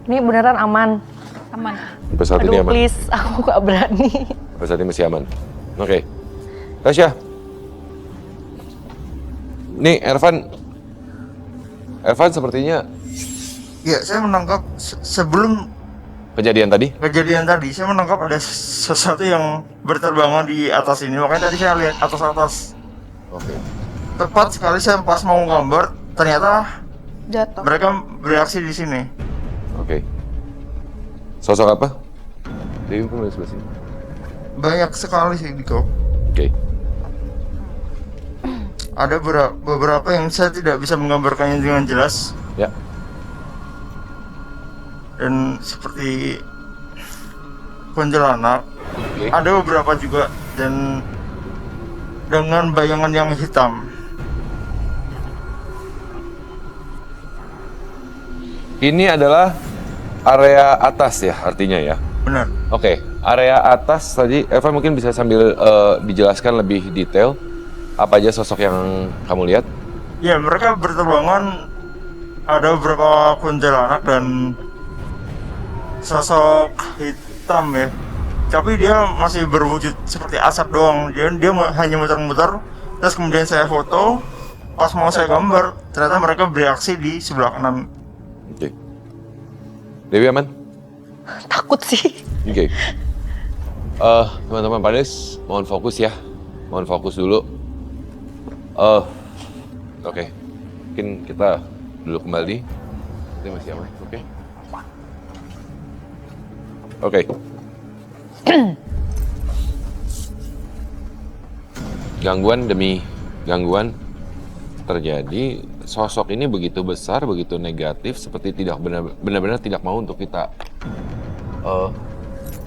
Ini beneran aman. Aman. Sampai saat ini Aduh aman. please, aku gak berani. Sampai saat ini masih aman. Oke. Tasya. Nih Ervan sepertinya Ya, saya menangkap sebelum kejadian tadi. kejadian tadi, saya menangkap ada sesuatu yang berterbangan di atas ini. Makanya tadi saya lihat atas-atas. Oke. Tepat sekali saya pas mau gambar, ternyata Jatuh. mereka bereaksi di sini. Oke. Sosok apa? Dewi pun ada sebelah sini. Banyak sekali sih, Diko. Oke. Ada beberapa yang saya tidak bisa menggambarkannya dengan jelas. Ya. Dan seperti kuntilanak. Oke. Ada beberapa juga dan dengan bayangan yang hitam. Ini adalah area atas ya artinya ya. Benar. Oke, area atas tadi Eva mungkin bisa sambil dijelaskan lebih detail apa aja sosok yang kamu lihat? Ya, mereka berterbangan, ada beberapa kuntilanak dan sosok hitam ya. Tapi dia masih berwujud seperti asap doang. Dia hanya muter-muter. Terus kemudian saya foto. Pas mau saya gambar, ternyata mereka bereaksi di sebelah kanan. Oke. Dewi aman? Takut sih. Oke. Teman-teman panelis, mohon fokus ya. Mohon fokus dulu. Oke. Mungkin kita dulu kembali. Kita masih aman, oke? Oke. Gangguan demi gangguan terjadi. Sosok ini begitu besar, begitu negatif, seperti tidak benar-benar tidak mau untuk kita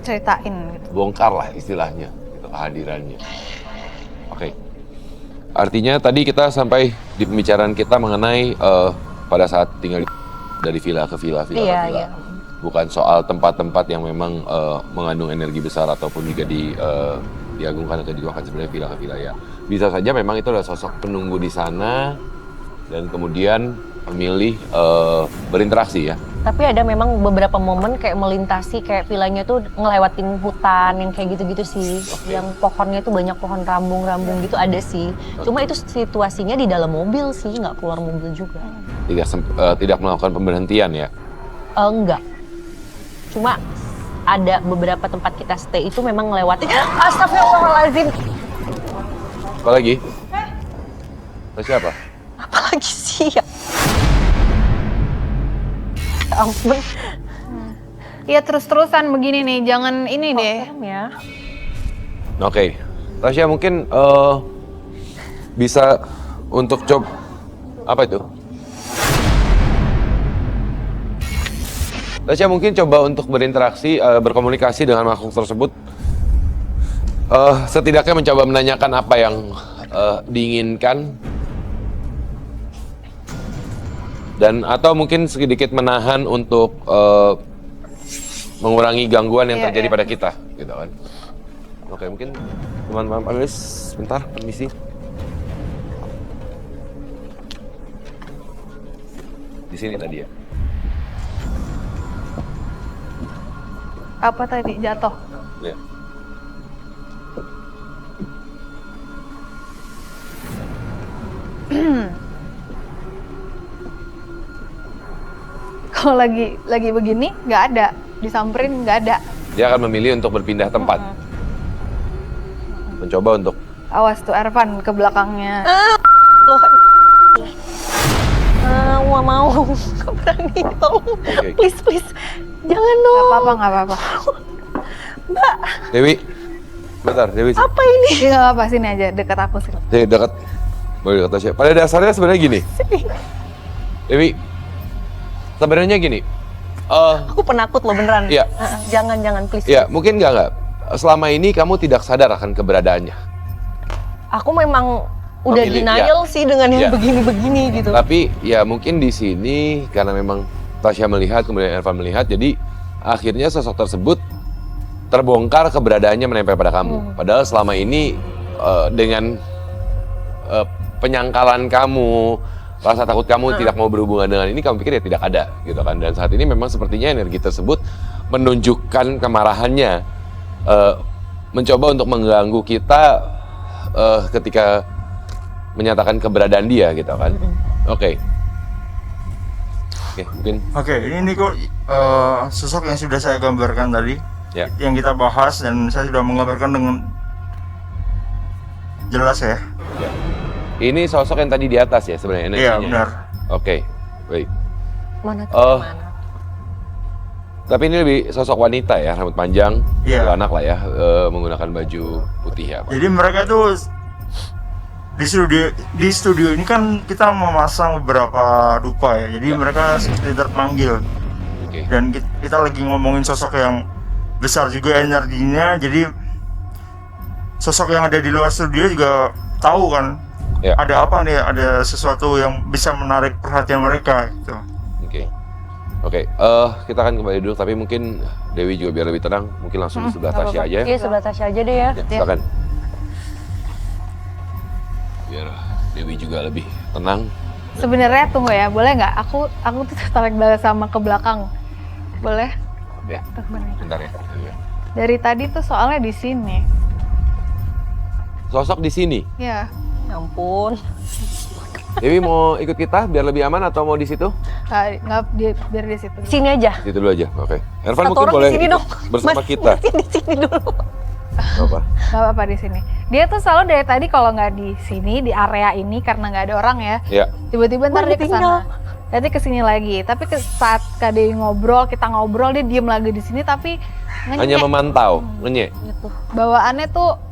Ceritain gitu. bongkar lah istilahnya, gitu, kehadirannya. Oke. Artinya tadi kita sampai di pembicaraan kita mengenai pada saat tinggal dari villa ke villa, villa ke Iya, villa. iya. Bukan soal tempat-tempat yang memang mengandung energi besar ataupun juga diagungkan atau dituakan sebenarnya villa ke villa ya. Bisa saja memang itu adalah sosok penunggu di sana dan kemudian memilih berinteraksi ya. Tapi ada memang beberapa momen kayak melintasi kayak villanya tuh ngelewatin hutan yang kayak gitu-gitu sih. Yang pohonnya tuh banyak pohon rambung-rambung gitu ada sih. Cuma itu situasinya di dalam mobil sih, nggak keluar mobil juga. Tidak melakukan pemberhentian ya. Enggak. Cuma ada beberapa tempat kita stay itu memang ngelewatin. Astagfirullahaladzim. Apa lagi? Siapa? Apalagi sih ya? Ya ampun. Iya terus-terusan begini nih, jangan ini deh. Serem ya. Oke, Tasya mungkin bisa untuk coba apa itu? Tasya mungkin coba untuk berinteraksi, berkomunikasi dengan makhluk tersebut. Setidaknya mencoba menanyakan apa yang diinginkan. Dan atau mungkin sedikit menahan untuk mengurangi gangguan yang terjadi pada kita, gitu kan? Oke, mungkin teman-teman panelis, sebentar, permisi. Di sini tadi ya. Apa tadi jatuh? Ya. Kalau lagi begini nggak ada, disamperin nggak ada. Dia akan memilih untuk berpindah tempat. Mencoba untuk Awas tuh Ervan ke belakangnya. Loh. Gak mau. Gak berani. Tolong. Oke. Please. Jangan dong. Nggak apa-apa. Mbak, Dewi. Bentar, Dewi. apa ini? Iya nggak apa-apa, sini aja dekat aku sih. Dewi dekat. Boleh dekat Tasya. Pada dasarnya sebenarnya gini. Dewi. Sebenarnya gini. Aku penakut loh beneran. Iya. Jangan please. Ya, mungkin enggak. Selama ini kamu tidak sadar akan keberadaannya. Aku memang udah Memilih, denial sih dengan yang Ya. begini-begini gitu. Tapi ya mungkin di sini karena memang Tasya melihat, kemudian Ervan melihat, jadi akhirnya sosok tersebut terbongkar keberadaannya menempel pada kamu. Padahal selama ini dengan penyangkalan kamu, rasa takut kamu tidak mau berhubungan dengan ini, kamu pikir ya tidak ada, gitu kan. Dan saat ini memang sepertinya energi tersebut menunjukkan kemarahannya, mencoba untuk mengganggu kita ketika menyatakan keberadaan dia, gitu kan. Oke, mungkin. Oke, ini kok sosok yang sudah saya gambarkan tadi, Ya. yang kita bahas, dan saya sudah menggambarkan dengan jelas ya. Ya. Ini sosok yang tadi di atas ya sebenarnya energinya. Iya, benar. Oke, baik. Mana tuh? Oh. Mana? Tapi ini lebih sosok wanita ya, rambut panjang, Iya. anak lah ya, menggunakan baju putih ya, Pak. Jadi mereka tuh di studio ini kan kita memasang beberapa dupa ya. Jadi mereka seperti terpanggil. Oke. Dan kita lagi ngomongin sosok yang besar juga energinya. Jadi sosok yang ada di luar studio juga tahu kan Ya. ada apa nih, ada sesuatu yang bisa menarik perhatian mereka gitu. Oke, kita akan kembali dulu, tapi mungkin Dewi juga biar lebih tenang, mungkin langsung di sebelah nggak Tasya apa-apa. aja. Iya, sebelah Tasya aja deh ya. Ya, silakan. Biar Dewi juga lebih tenang. Sebenarnya tunggu ya, boleh nggak? Aku tuh tarik balik sama ke belakang. Boleh? Ya, Tuh, bener. bentar ya. Dari tadi tuh soalnya di sini. Sosok di sini. Ya. Ya ampun. Dewi mau ikut kita biar lebih aman atau mau di situ? Nggak biar di situ. Sini aja. Situ dulu aja. Oke. Ervan Satu mungkin orang boleh di sini ikut dong. bersama Mas, kita. Mas, di sini dulu. Apa? Nggak apa-apa di sini. Dia tuh selalu dari tadi kalau nggak di sini, di area ini karena nggak ada orang ya. Ya. Tiba-tiba ntar Wah, dia ke ditinggal. sana. Nanti ke sini lagi. Tapi saat Kak Dewi ngobrol, kita ngobrol, dia diem lagi di sini tapi Hanya ngenyek. memantau, ngenyek. Gitu. Bawaannya tuh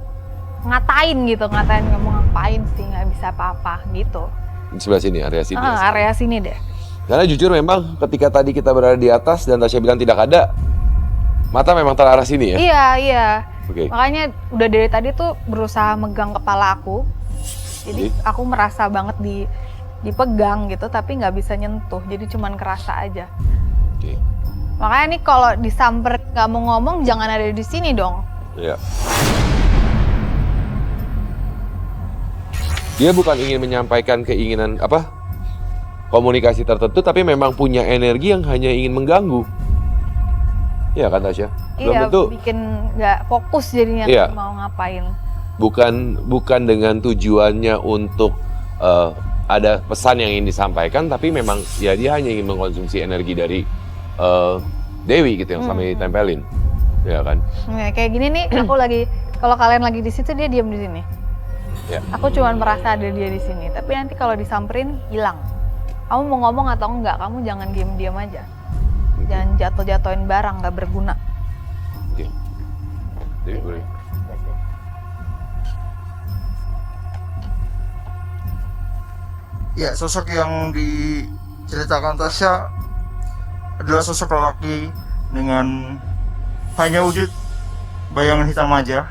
ngatain gitu, ngatain ngomong ngapain sih, nggak bisa apa-apa gitu. Di sebelah sini, area sini. ya. Area sini deh. Karena jujur memang ketika tadi kita berada di atas dan Tasya bilang tidak ada, mata memang terarah sini ya. Iya, iya. Oke. Makanya udah dari tadi tuh berusaha megang kepala aku. Jadi Jadi? aku merasa banget dipegang gitu, tapi nggak bisa nyentuh. Jadi cuman kerasa aja. Oke. Makanya nih kalau disamper nggak mau ngomong, jangan ada di sini dong. Ya. Dia bukan ingin menyampaikan keinginan komunikasi tertentu, tapi memang punya energi yang hanya ingin mengganggu. Iya kan Tasya? Belum Iya, tentu bikin nggak fokus jadinya Iya. mau ngapain. bukan dengan tujuannya untuk ada pesan yang ingin disampaikan, tapi memang ya dia hanya ingin mengkonsumsi energi dari Dewi gitu yang selama ini ditempelin. Ya kan? Nah, kayak gini nih, aku lagi kalau kalian lagi di situ, dia diam di sini. Ya. Aku cuma merasa ada dia di sini, tapi nanti kalau disamperin hilang. Kamu mau ngomong atau enggak, kamu jangan diam-diam aja. Jangan jatuh-jatuhin barang nggak berguna. Oke. Dewi boleh. Ya, sosok yang diceritakan Tasya adalah sosok lelaki dengan hanya wujud bayangan hitam aja.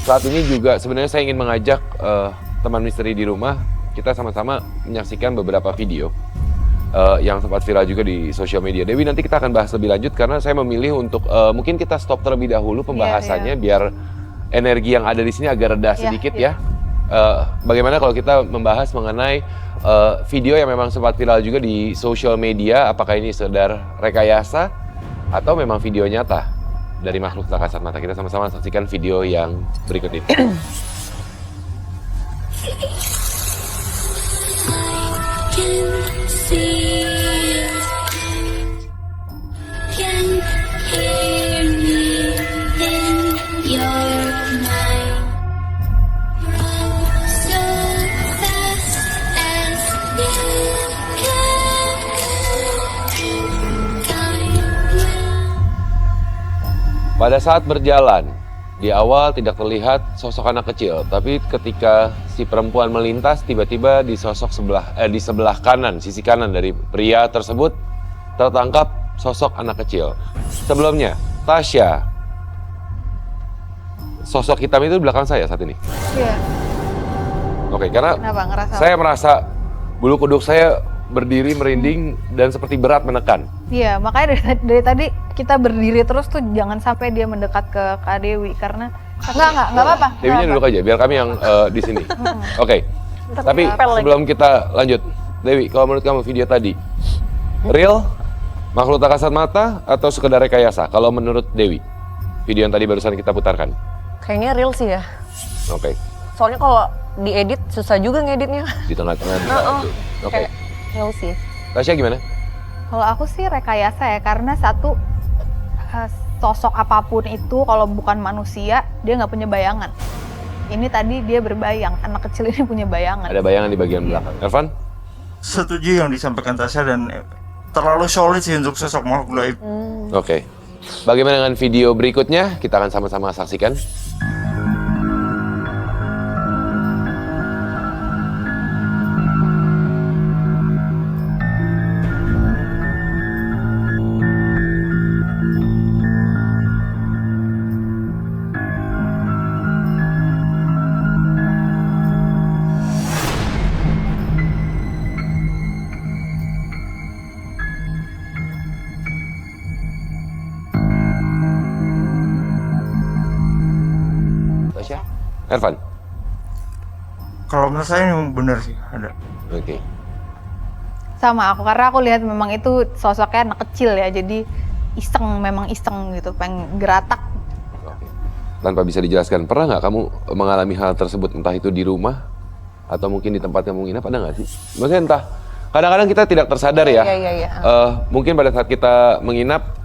Saat ini juga sebenarnya saya ingin mengajak teman misteri di rumah, kita sama-sama menyaksikan beberapa video yang sempat viral juga di sosial media. Dewi, nanti kita akan bahas lebih lanjut karena saya memilih untuk mungkin kita stop terlebih dahulu pembahasannya biar energi yang ada di sini agak reda sedikit ya. Bagaimana kalau kita membahas mengenai video yang memang sempat viral juga di sosial media, apakah ini sekedar rekayasa atau memang video nyata dari makhluk tak kasat mata. Kita sama-sama saksikan video yang berikut ini. Pada saat berjalan, di awal tidak terlihat sosok anak kecil, tapi ketika si perempuan melintas, tiba-tiba di sebelah kanan, sisi kanan dari pria tersebut tertangkap sosok anak kecil. Sebelumnya, Tasya, sosok hitam itu di belakang saya saat ini. Iya. Oke, karena Kenapa ngerasa? saya merasa bulu kuduk saya berdiri merinding dan seperti berat menekan. Iya, makanya dari tadi kita berdiri terus tuh jangan sampai dia mendekat ke Kak Dewi karena Enggak apa-apa. Dewinya duduk aja, biar kami yang di sini. Oke. Tapi ngepel lagi. sebelum kita lanjut, Dewi, kalau menurut kamu video tadi real, makhluk tak kasat mata, atau sekedar rekayasa? Kalau menurut Dewi, video yang tadi barusan kita putarkan. Kayaknya real sih ya. Oke. Soalnya kalau diedit susah juga ngeditnya. Di tengah-tengah. Oke. Kayak real sih. Tasya gimana? Kalau aku sih rekayasa ya, karena satu sosok apapun itu kalau bukan manusia dia nggak punya bayangan. Ini tadi dia berbayang, anak kecil ini punya bayangan. Ada bayangan di bagian belakang. Ervan? Setuju yang disampaikan Tasya dan terlalu solid sih untuk sosok makhluk gaib. Oke. Bagaimana dengan video berikutnya? Kita akan sama-sama saksikan. Tasya? Ervan? Kalau menurut saya ini benar sih ada. Oke. Sama aku, karena aku lihat memang itu sosoknya anak kecil ya, jadi memang iseng gitu, pengen geratak. Oke. Tanpa bisa dijelaskan, pernah nggak kamu mengalami hal tersebut, entah itu di rumah atau mungkin di tempat kamu nginap, ada nggak sih? Maksudnya entah, kadang-kadang kita tidak tersadar ya. Iya. Mungkin pada saat kita menginap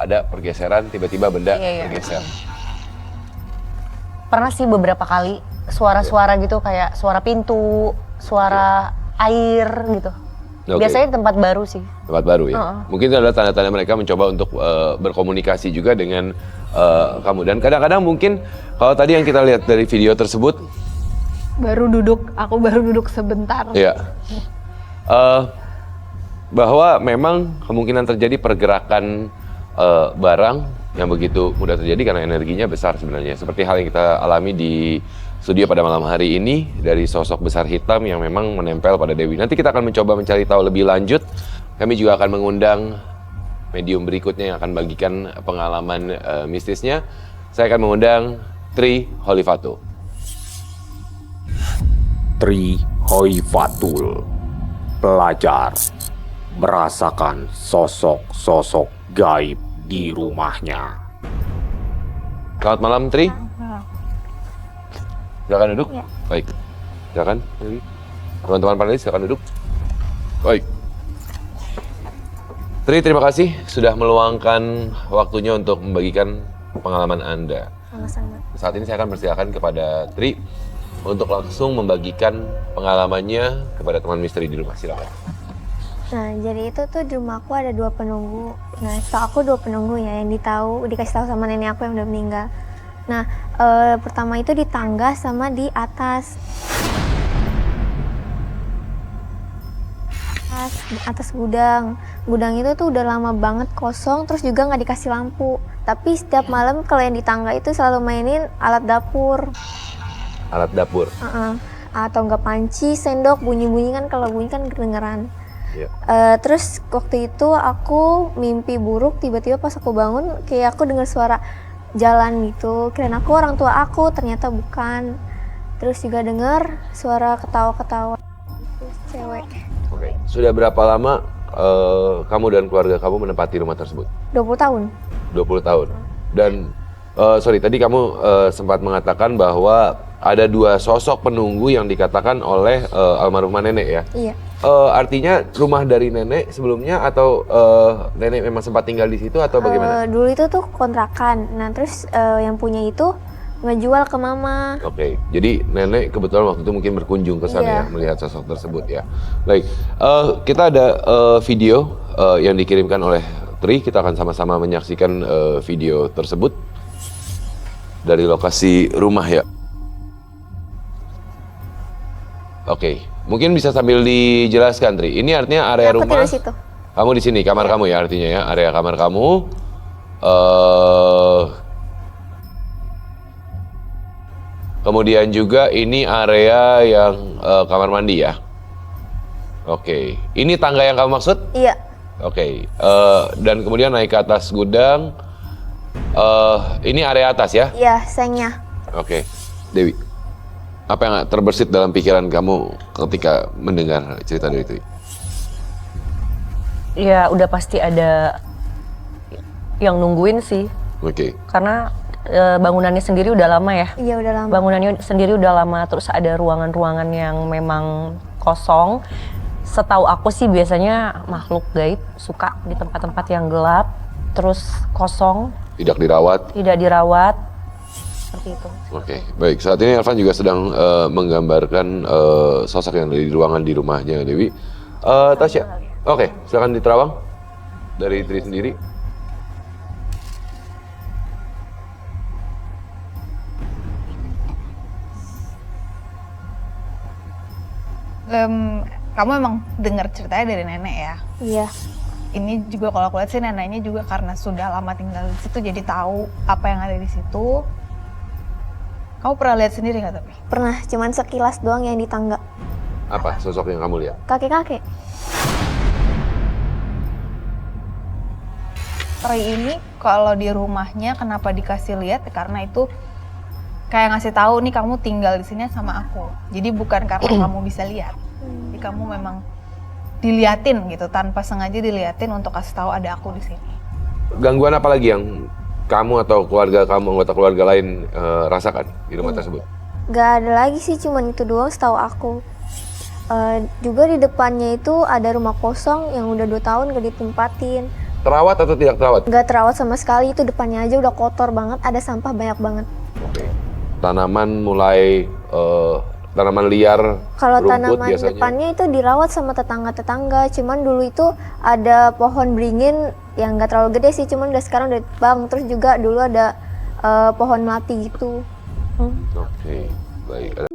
ada pergeseran, tiba-tiba benda Iya. bergeser. Pernah sih beberapa kali suara-suara gitu kayak suara pintu, suara air gitu. Oke. Biasanya di tempat baru sih. Tempat baru ya. Mungkin itu adalah tanda-tanda mereka mencoba untuk berkomunikasi juga dengan kamu. Dan kadang-kadang mungkin kalau tadi yang kita lihat dari video tersebut, Aku baru duduk sebentar. ya, bahwa memang kemungkinan terjadi pergerakan barang yang begitu mudah terjadi karena energinya besar sebenarnya. Seperti hal yang kita alami di studio pada malam hari ini dari sosok besar hitam yang memang menempel pada Dewi. Nanti kita akan mencoba mencari tahu lebih lanjut. Kami juga akan mengundang medium berikutnya yang akan bagikan pengalaman mistisnya. Saya akan mengundang Tri Holifatul. Tri Hoifatul, pelajar, merasakan sosok-sosok gaib di rumahnya. Selamat malam, Tri. Silakan duduk. Ya. Baik. Silakan. Teman-teman panelis silakan duduk. Baik. Tri, terima kasih sudah meluangkan waktunya untuk membagikan pengalaman Anda. Sama-sama. Saat ini saya akan persilakan kepada Tri untuk langsung membagikan pengalamannya kepada teman misteri di rumah. Silakan. Nah, jadi itu tuh di rumahku ada 2 penunggu. Nah, setahu aku 2 penunggu ya yang dikasih tahu sama nenek aku yang udah meninggal. Nah, pertama itu di tangga sama di atas. Atas gudang. Gudang itu tuh udah lama banget kosong, terus juga nggak dikasih lampu. Tapi setiap malam kalau yang di tangga itu selalu mainin alat dapur. Alat dapur. Atau nggak panci, sendok, bunyi-bunyi kan, kalau bunyi kan kedengeran. Ya. Terus waktu itu aku mimpi buruk, tiba-tiba pas aku bangun kayak aku dengar suara jalan gitu, kirain aku orang tua aku, ternyata bukan. Terus juga dengar suara ketawa-ketawa cewek. Oke. Sudah berapa lama kamu dan keluarga kamu menempati rumah tersebut? 20 tahun. 20 tahun. Dan tadi kamu sempat mengatakan bahwa ada 2 sosok penunggu yang dikatakan oleh almarhumah nenek ya? Iya. Artinya rumah dari nenek sebelumnya atau nenek memang sempat tinggal di situ atau bagaimana? Dulu itu tuh kontrakan. Nah, terus yang punya itu ngejual ke mama. Oke, jadi nenek kebetulan waktu itu mungkin berkunjung ke sana Iya. ya, melihat sosok tersebut ya. Baik, kita ada video yang dikirimkan oleh Tri, kita akan sama-sama menyaksikan video tersebut dari lokasi rumah ya. Oke, mungkin bisa sambil dijelaskan Tri. Ini artinya area Aku rumah. tidur situ. Kamu di sini, kamar kamu ya artinya ya, area kamar kamu. Kemudian juga ini area yang kamar mandi ya. Oke, ini tangga yang kamu maksud? Iya. Oke, dan kemudian naik ke atas gudang. Ini area atas ya? Iya, sengnya. Oke. Dewi, apa yang terbersit dalam pikiran kamu ketika mendengar cerita dari itu? Ya udah pasti ada yang nungguin sih, Oke. karena bangunannya sendiri udah lama ya. Iya, udah lama. Bangunannya sendiri udah lama, terus ada ruangan-ruangan yang memang kosong. Setahu aku sih biasanya makhluk gaib suka di tempat-tempat yang gelap, terus kosong, Tidak dirawat. tidak dirawat, seperti itu. Oke, baik. Saat ini Elvan juga sedang menggambarkan sosok yang ada di ruangan di rumahnya Dewi. Tasya, oke, silakan diterawang dari Tri sendiri. Kamu emang dengar ceritanya dari nenek ya? Iya. Ini juga kalau aku lihat sih neneknya juga karena sudah lama tinggal di situ jadi tahu apa yang ada di situ. Kamu pernah lihat sendiri nggak tapi? Pernah, cuman sekilas doang yang di tangga. Apa sosok yang kamu lihat? Kakek-kakek. Tri ini kalau di rumahnya kenapa dikasih lihat? Karena itu kayak ngasih tahu nih kamu tinggal di sini sama aku. Jadi bukan karena kamu bisa lihat. Jadi kamu memang diliatin gitu tanpa sengaja diliatin untuk kasih tahu ada aku di sini. Gangguan apa lagi yang kamu atau keluarga kamu, anggota keluarga lain rasakan di rumah tersebut? Gak ada lagi sih, cuman itu doang setahu aku. Juga di depannya itu ada rumah kosong yang udah 2 tahun gak ditempatin. Terawat atau tidak terawat? Gak terawat sama sekali, itu depannya aja udah kotor banget, ada sampah banyak banget. Oke. Tanaman mulai tanaman liar, Kalau rumput tanaman biasanya. depannya itu dirawat sama tetangga-tetangga, cuman dulu itu ada pohon beringin yang gak terlalu gede sih, cuman udah sekarang udah bang. Terus juga dulu ada pohon melati gitu. Oke, baik.